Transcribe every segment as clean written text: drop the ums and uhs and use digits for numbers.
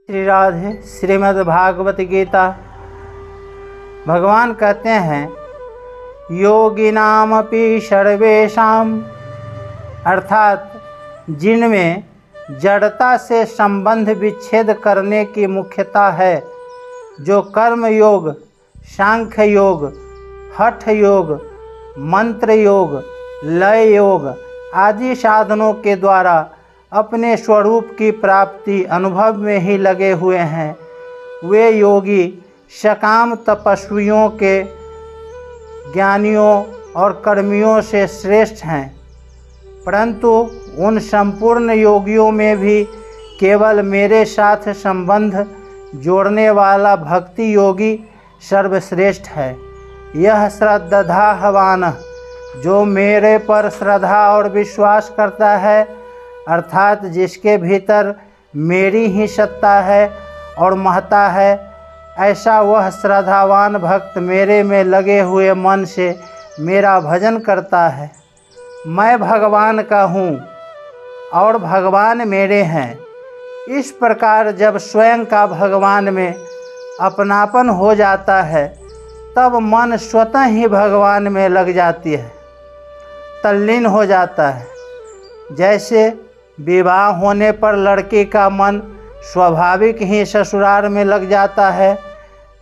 श्री राधे। श्रीमद् भागवत गीता। भगवान कहते हैं योगिनामपि सर्वेषां, अर्थात जिनमें जड़ता से संबंध विच्छेद करने की मुख्यता है, जो कर्म योग, सांख्य योग, हठ योग, मंत्र योग, लय योग आदि साधनों के द्वारा अपने स्वरूप की प्राप्ति अनुभव में ही लगे हुए हैं, वे योगी सकाम तपस्वियों के ज्ञानियों और कर्मियों से श्रेष्ठ हैं। परंतु उन संपूर्ण योगियों में भी केवल मेरे साथ संबंध जोड़ने वाला भक्ति योगी सर्वश्रेष्ठ है। यह श्रद्धावान, जो मेरे पर श्रद्धा और विश्वास करता है, अर्थात जिसके भीतर मेरी ही सत्ता है और महत्ता है, ऐसा वह श्रद्धावान भक्त मेरे में लगे हुए मन से मेरा भजन करता है। मैं भगवान का हूँ और भगवान मेरे हैं। इस प्रकार जब स्वयं का भगवान में अपनापन हो जाता है, तब मन स्वतः ही भगवान में लग जाती है, तल्लीन हो जाता है। जैसे विवाह होने पर लड़की का मन स्वाभाविक ही ससुराल में लग जाता है,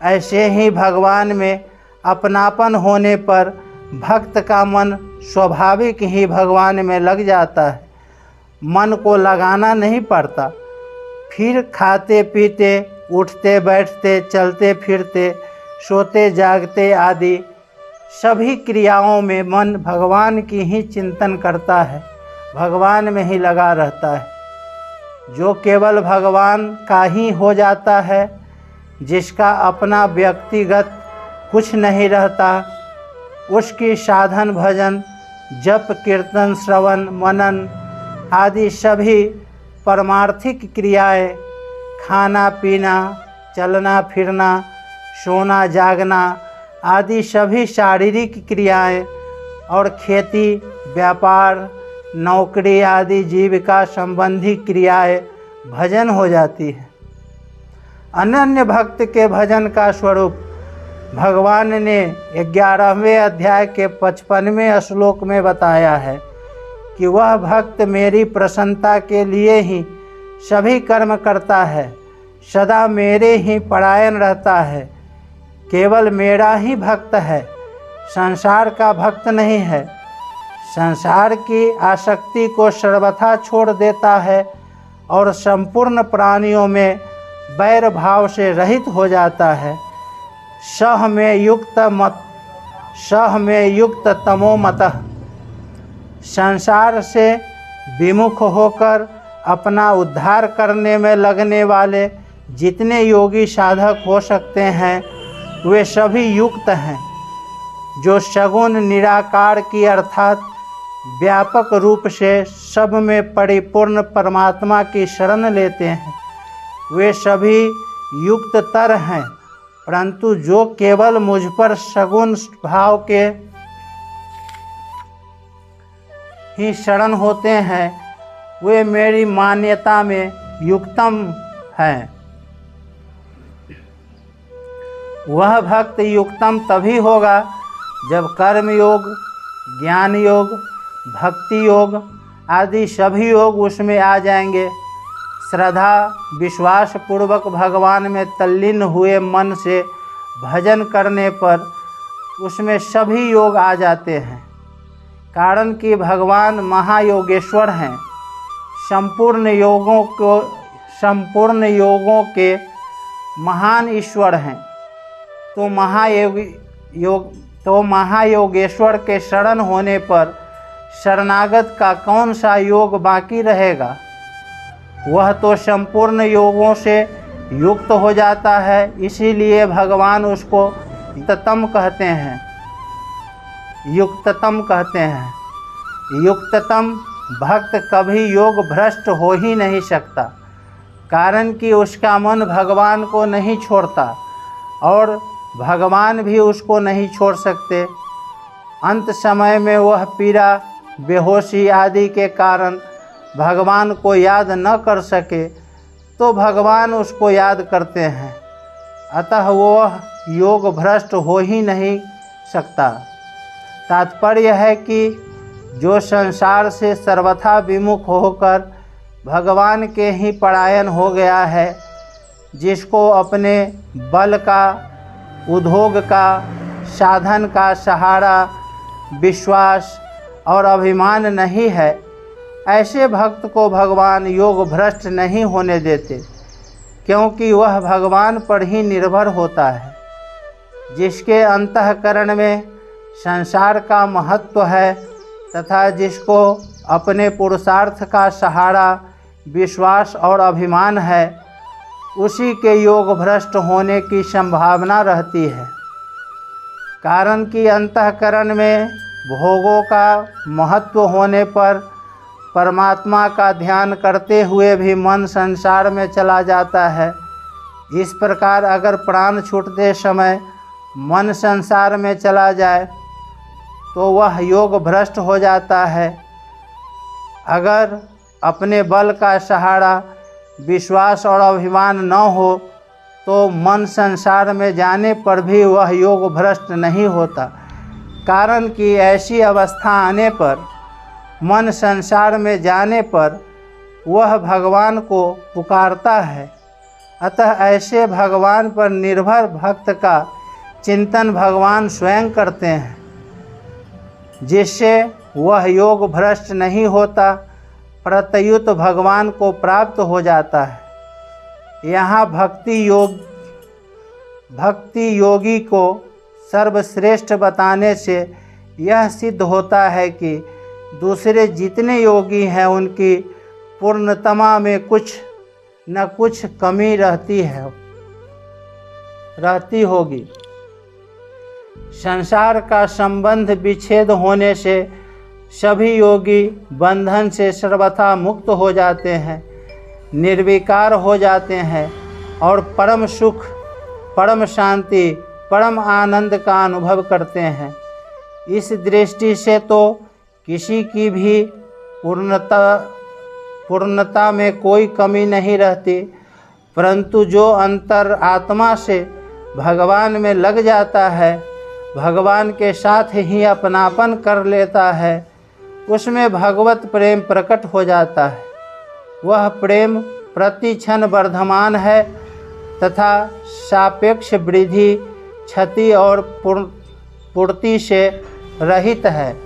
ऐसे ही भगवान में अपनापन होने पर भक्त का मन स्वाभाविक ही भगवान में लग जाता है। मन को लगाना नहीं पड़ता। फिर खाते पीते, उठते बैठते, चलते फिरते, सोते जागते आदि सभी क्रियाओं में मन भगवान की ही चिंतन करता है, भगवान में ही लगा रहता है। जो केवल भगवान का ही हो जाता है, जिसका अपना व्यक्तिगत कुछ नहीं रहता, उसकी साधन भजन, जप, कीर्तन, श्रवण, मनन आदि सभी परमार्थिक क्रियाएं, खाना पीना, चलना फिरना, सोना जागना आदि सभी शारीरिक क्रियाएं और खेती, व्यापार, नौकरी आदि जीविका संबंधी क्रियाएं भजन हो जाती है। अनन्य भक्त के भजन का स्वरूप भगवान ने 11वें अध्याय के 55वें श्लोक में बताया है कि वह भक्त मेरी प्रसन्नता के लिए ही सभी कर्म करता है, सदा मेरे ही परायण रहता है, केवल मेरा ही भक्त है, संसार का भक्त नहीं है। संसार की आसक्ति को सर्वथा छोड़ देता है और संपूर्ण प्राणियों में वैर भाव से रहित हो जाता है। सह में युक्त तमो मतः, संसार से विमुख होकर अपना उद्धार करने में लगने वाले जितने योगी साधक हो सकते हैं, वे सभी युक्त हैं। जो सगुण निराकार की अर्थात व्यापक रूप से सब में परिपूर्ण परमात्मा की शरण लेते हैं, वे सभी युक्ततर हैं। परंतु जो केवल मुझ पर सगुण भाव के ही शरण होते हैं, वे मेरी मान्यता में युक्तम हैं। वह भक्त युक्तम तभी होगा जब कर्म योग, ज्ञान योग, भक्ति योग आदि सभी योग उसमें आ जाएंगे। श्रद्धा विश्वास पूर्वक भगवान में तल्लीन हुए मन से भजन करने पर उसमें सभी योग आ जाते हैं। कारण कि भगवान महायोगेश्वर हैं, संपूर्ण योगों के महान ईश्वर हैं। तो महायोगेश्वर के शरण होने पर शरणागत का कौन सा योग बाकी रहेगा? वह तो संपूर्ण योगों से युक्त हो जाता है। इसीलिए भगवान उसको युक्ततम कहते हैं। युक्ततम भक्त कभी योग भ्रष्ट हो ही नहीं सकता, कारण कि उसका मन भगवान को नहीं छोड़ता और भगवान भी उसको नहीं छोड़ सकते। अंत समय में वह पीड़ा, बेहोशी आदि के कारण भगवान को याद न कर सके तो भगवान उसको याद करते हैं, अतः वह योग भ्रष्ट हो ही नहीं सकता। तात्पर्य है कि जो संसार से सर्वथा विमुख होकर भगवान के ही परायण हो गया है, जिसको अपने बल का, उद्योग का, साधन का सहारा, विश्वास और अभिमान नहीं है, ऐसे भक्त को भगवान योग भ्रष्ट नहीं होने देते, क्योंकि वह भगवान पर ही निर्भर होता है। जिसके अंतःकरण में संसार का महत्व है तथा जिसको अपने पुरुषार्थ का सहारा, विश्वास और अभिमान है, उसी के योग भ्रष्ट होने की संभावना रहती है। कारण कि अंतःकरण में भोगों का महत्व होने पर परमात्मा का ध्यान करते हुए भी मन संसार में चला जाता है। इस प्रकार अगर प्राण छूटते समय मन संसार में चला जाए तो वह योग भ्रष्ट हो जाता है। अगर अपने बल का सहारा, विश्वास और अभिमान न हो तो मन संसार में जाने पर भी वह योग भ्रष्ट नहीं होता। कारण कि ऐसी अवस्था आने पर, मन संसार में जाने पर वह भगवान को पुकारता है। अतः ऐसे भगवान पर निर्भर भक्त का चिंतन भगवान स्वयं करते हैं, जिससे वह योग भ्रष्ट नहीं होता, प्रत्युत भगवान को प्राप्त हो जाता है। यहाँ भक्ति योगी को सर्वश्रेष्ठ बताने से यह सिद्ध होता है कि दूसरे जितने योगी हैं उनकी पूर्णतमा में कुछ न कुछ कमी रहती होगी। संसार का संबंध विच्छेद होने से सभी योगी बंधन से सर्वथा मुक्त हो जाते हैं, निर्विकार हो जाते हैं और परम सुख, परम शांति, परम आनंद का अनुभव करते हैं। इस दृष्टि से तो किसी की भी पूर्णता में कोई कमी नहीं रहती, परंतु जो अंतर आत्मा से भगवान में लग जाता है, भगवान के साथ ही अपनापन कर लेता है, उसमें भगवत प्रेम प्रकट हो जाता है। वह प्रेम प्रति क्षण वर्धमान है तथा सापेक्ष वृद्धि, क्षति और पूर्ति से रहित है।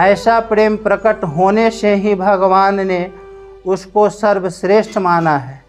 ऐसा प्रेम प्रकट होने से ही भगवान ने उसको सर्वश्रेष्ठ माना है।